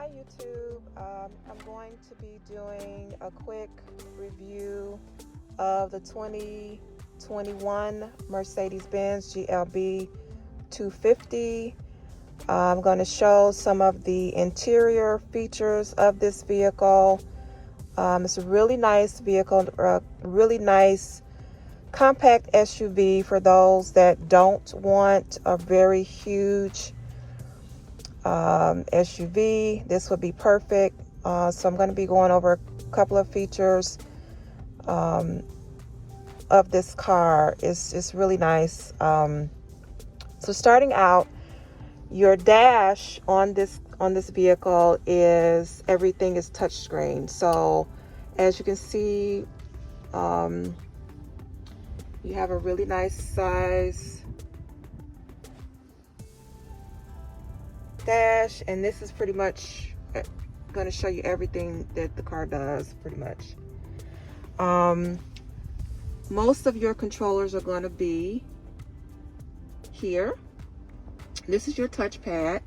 Hi YouTube, I'm going to be doing a quick review of the 2021 Mercedes Benz GLB 250. I'm going to show some of the interior features of this vehicle. It's a really nice vehicle, a really nice compact SUV for those that don't want a very huge SUV. This would be perfect. So I'm going to be going over a couple of features of this car. It's really nice. So starting out, your dash on this vehicle is everything is touchscreen. So as you can see, you have a really nice size dash, and this is pretty much going to show you everything that the car does pretty much. Most of your controllers are going to be here. This is your touchpad,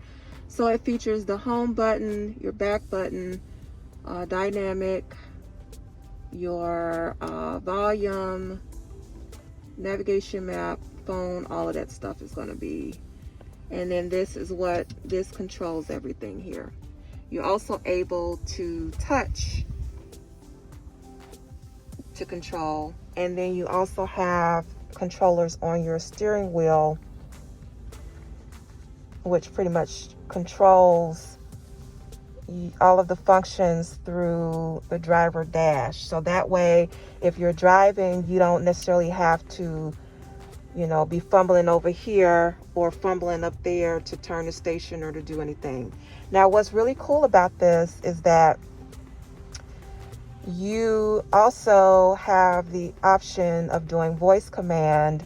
so it features the home button, your back button, dynamic, your volume, navigation map, phone, all of that stuff is going to be. And then this controls everything here. You're also able to touch to control. And then you also have controllers on your steering wheel, which pretty much controls all of the functions through the driver dash. So that way, if you're driving, you don't necessarily have to be fumbling over here or fumbling up there to turn the station or to do anything. Now, what's really cool about this is that you also have the option of doing voice command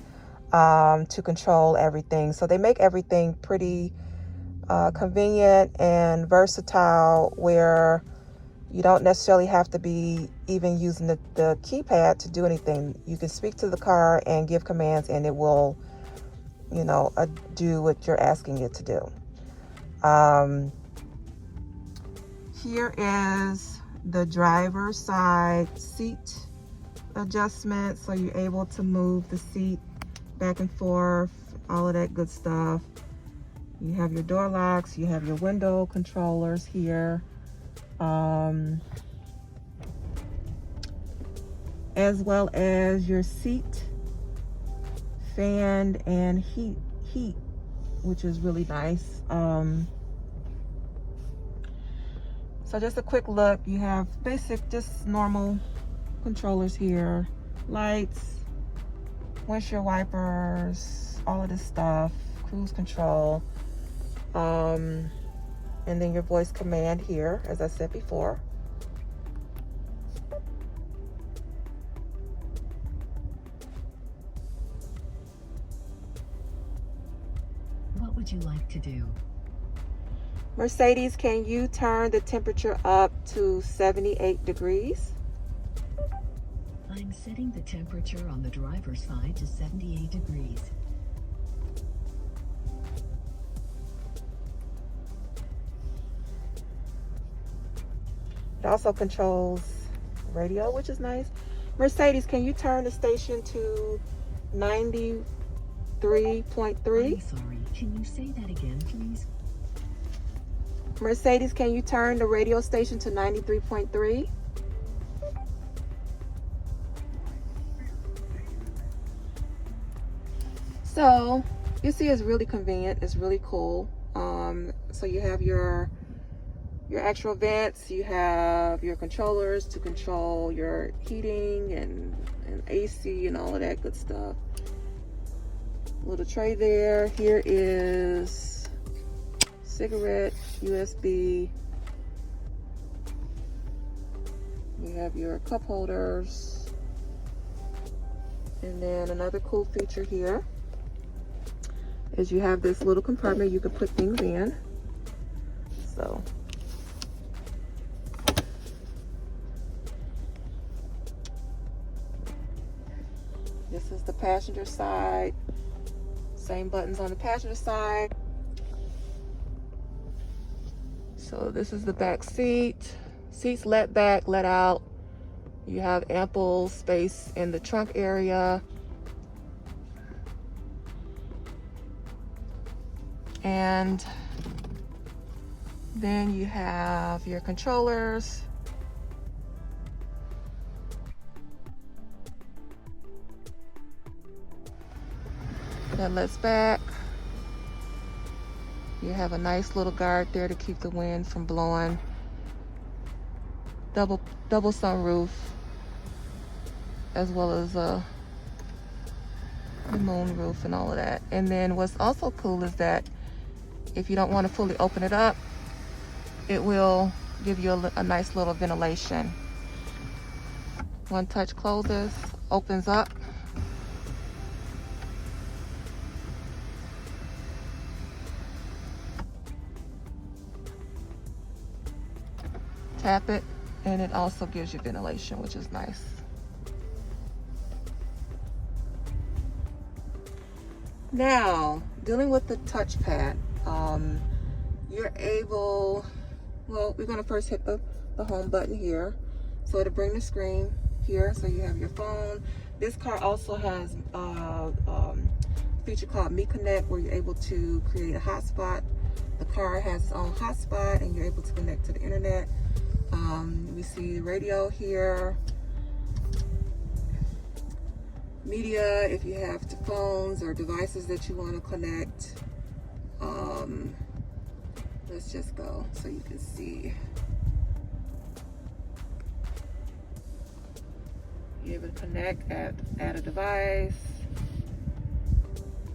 to control everything. So they make everything pretty convenient and versatile, where you don't necessarily have to be even using the keypad to do anything. You can speak to the car and give commands, and it will, do what you're asking it to do. Here is the driver's side seat adjustment. So you're able to move the seat back and forth, all of that good stuff. You have your door locks, you have your window controllers here. As well as your seat fan and heat, which is really nice. So just a quick look, you have just normal controllers here, lights, windshield wipers, all of this stuff, cruise control, and then your voice command here, as I said before. What would you like to do? Mercedes, can you turn the temperature up to 78 degrees? I'm setting the temperature on the driver's side to 78 degrees. It also controls radio, which is nice. Mercedes, can you turn the station to 93.3? I'm sorry, can you say that again, please? Mercedes, can you turn the radio station to 93.3? So you see, it's really convenient. It's really cool. So you have your actual vents, you have your controllers to control your heating and AC and all of that good stuff. Little tray there. Here is cigarette, USB. You have your cup holders. And then another cool feature here is you have this little compartment you can put things in. So this is the passenger side. Same buttons on the passenger side. So this is the back seat. Seats let back, let out. You have ample space in the trunk area. And then you have your controllers. That lets back. You have a nice little guard there to keep the wind from blowing. Double sunroof, as well as the moon roof and all of that. And then what's also cool is that if you don't want to fully open it up, it will give you a nice little ventilation. One touch closes, opens up. Tap it, and it also gives you ventilation, which is nice. Now, dealing with the touchpad, you're able, well, we're gonna first hit the home button here. So it'll bring the screen here, so you have your phone. This car also has a feature called Me Connect, where you're able to create a hotspot. The car has its own hotspot, and you're able to connect to the internet. We see radio here. Media, if you have phones or devices that you want to connect. Let's just go so you can see. You're able to connect, add a device.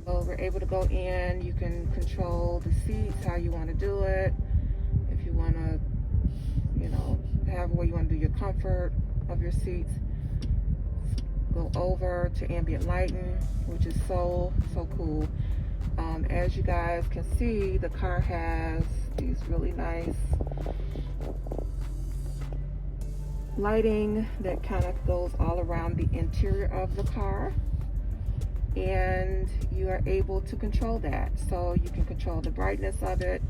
So we're able to go in. You can control the seats, how you want to do it. If you want to, you know, have where you want to do your comfort of your seats. Go over to ambient lighting, which is so cool. As you guys can see, the car has these really nice lighting that kind of goes all around the interior of the car, and you are able to control that. So you can control the brightness of it.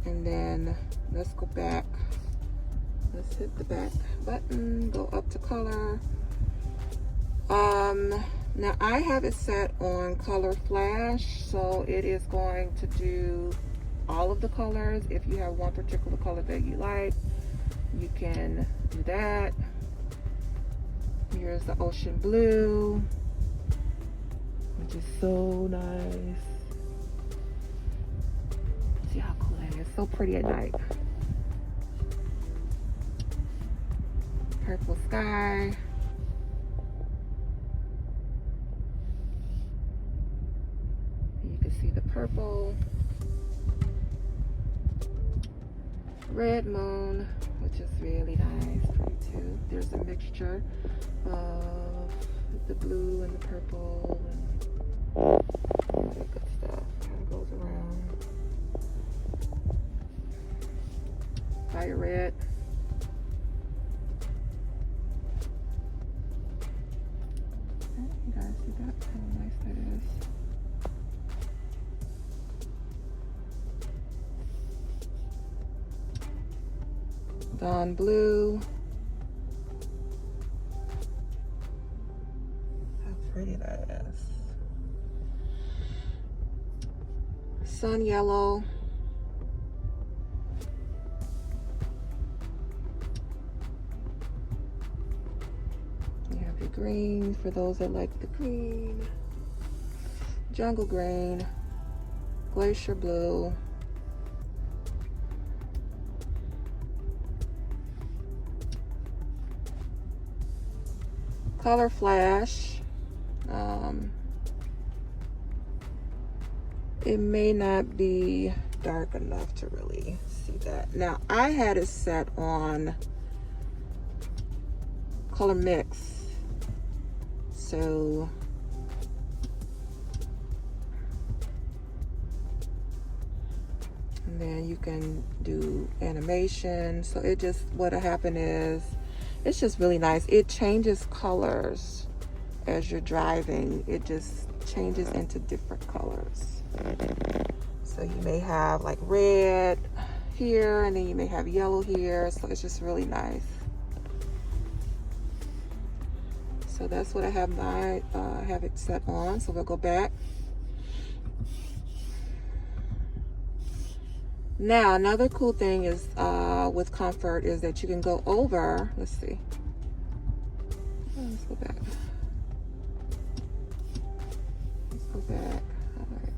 And then let's go back. Let's hit the back button, go up to color. Now I have it set on color flash, so it is going to do all of the colors. If you have one particular color that you like, you can do that. Here's the ocean blue, which is so nice. See how cool that is? So pretty at night. Purple sky. You can see the purple. Red moon, which is really nice, pretty too. There's a mixture of the blue and the purple and all that good stuff. Kind of goes around. Fire red. You guys see that? How nice that is. Dawn blue. How pretty that is. Sun yellow. You have your green for those that like the green. Jungle green. Glacier blue. Color flash. It may not be dark enough to really see that. Now I had it set on color mix, so and then you can do animation. So it just, what'll happen is It's just really nice. It changes colors as you're driving. It just changes into different colors. So you may have like red here, and then you may have yellow here. So it's just really nice. So that's what I have have it set on. So we'll go back. Now, another cool thing is with Comfort is that you can go over. Let's see. Let's go back. Let's go back. All right.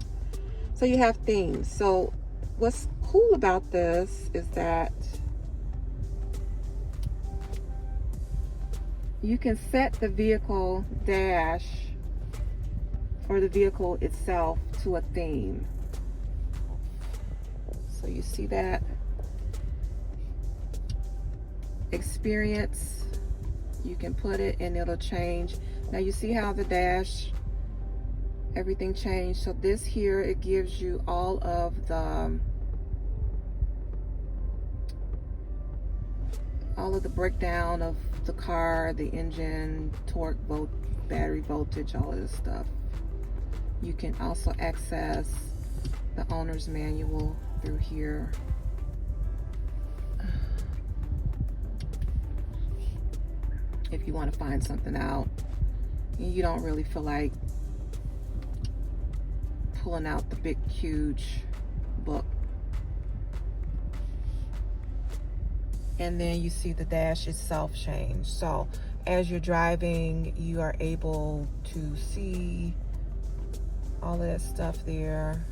So you have themes. So what's cool about this is that you can set the vehicle dash or the vehicle itself to a theme. So you see that experience, you can put it and it'll change. Now you see how the dash, everything changed. So this here, it gives you all of the breakdown of the car, the engine, torque, battery voltage, all of this stuff. You can also access the owner's manual through here. If you want to find something out and you don't really feel like pulling out the big huge book. And then you see the dash itself change. So as you're driving, you are able to see all of that stuff there.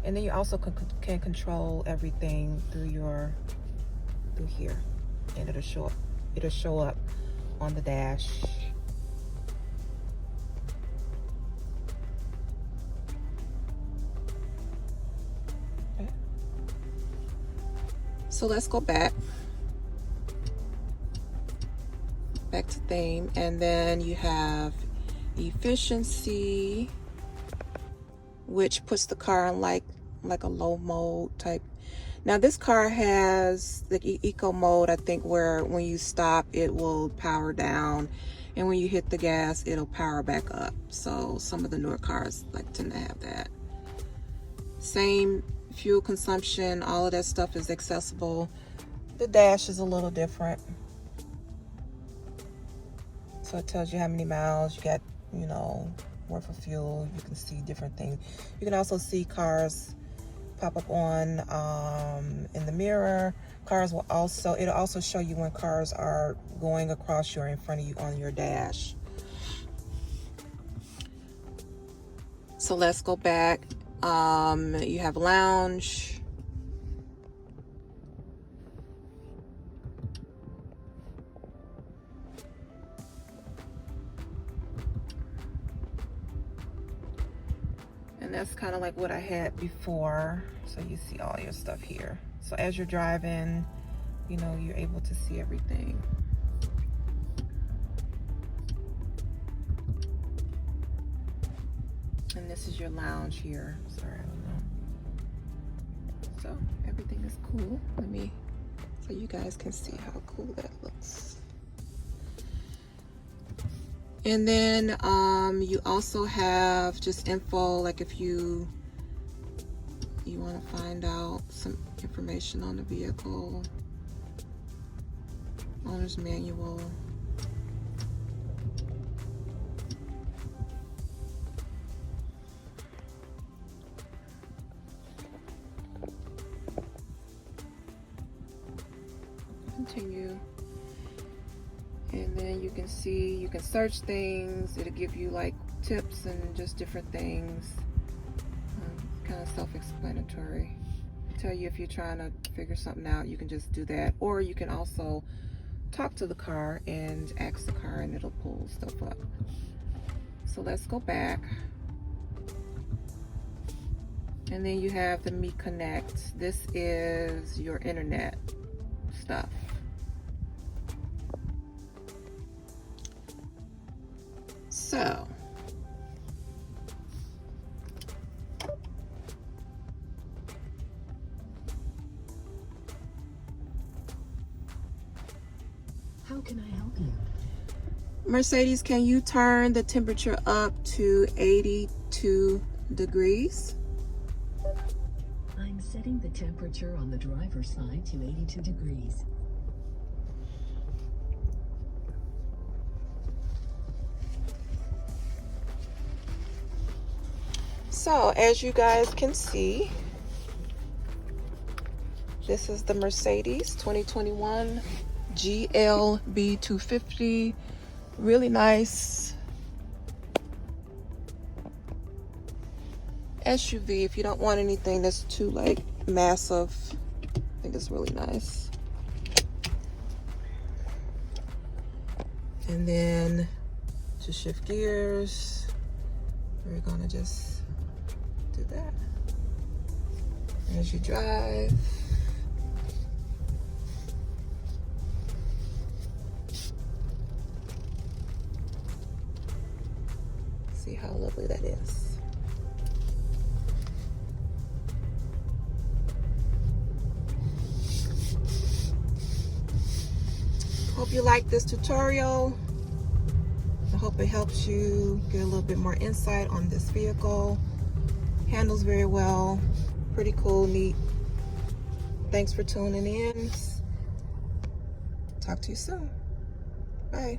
And then you also can control everything through here, and it'll show up on the dash. Okay. So let's go back to theme, and then you have efficiency, which puts the car in like a low mode type. Now this car has the eco mode, I think, where when you stop it will power down, and when you hit the gas it'll power back up. So some of the newer cars tend to have that. Same fuel consumption, all of that stuff is accessible. The dash is a little different, so it tells you how many miles you got, worth of fuel. You can see different things. You can also see cars pop up on in the mirror. It'll also show you when cars are going across you or in front of you on your dash. So let's go back. You have lounge. And that's kind of like what I had before. So you see all your stuff here. So as you're driving, you're able to see everything. And this is your lounge here. Sorry, I don't know. So everything is cool. So you guys can see how cool that looks. And then you also have just info, like if you want to find out some information on the vehicle, owner's manual. Continue. And then you can see, you can search things. It'll give you like tips and just different things. Kind of self-explanatory. Tell you if you're trying to figure something out, you can just do that. Or you can also talk to the car and ask the car, and it'll pull stuff up. So let's go back. And then you have the Me Connect. This is your internet stuff. So how can I help Mercedes, can you turn the temperature up to 82 degrees? I'm setting the temperature on the driver's side to 82 degrees. So, as you guys can see, this is the Mercedes 2021 GLB 250. Really nice SUV. If you don't want anything that's too like massive, I think it's really nice. And then to shift gears, we're gonna just do that as you drive. See how lovely that is. Hope you like this tutorial. I hope it helps you get a little bit more insight on this vehicle. Handles very well. Pretty cool, neat. Thanks for tuning in. Talk to you soon. Bye.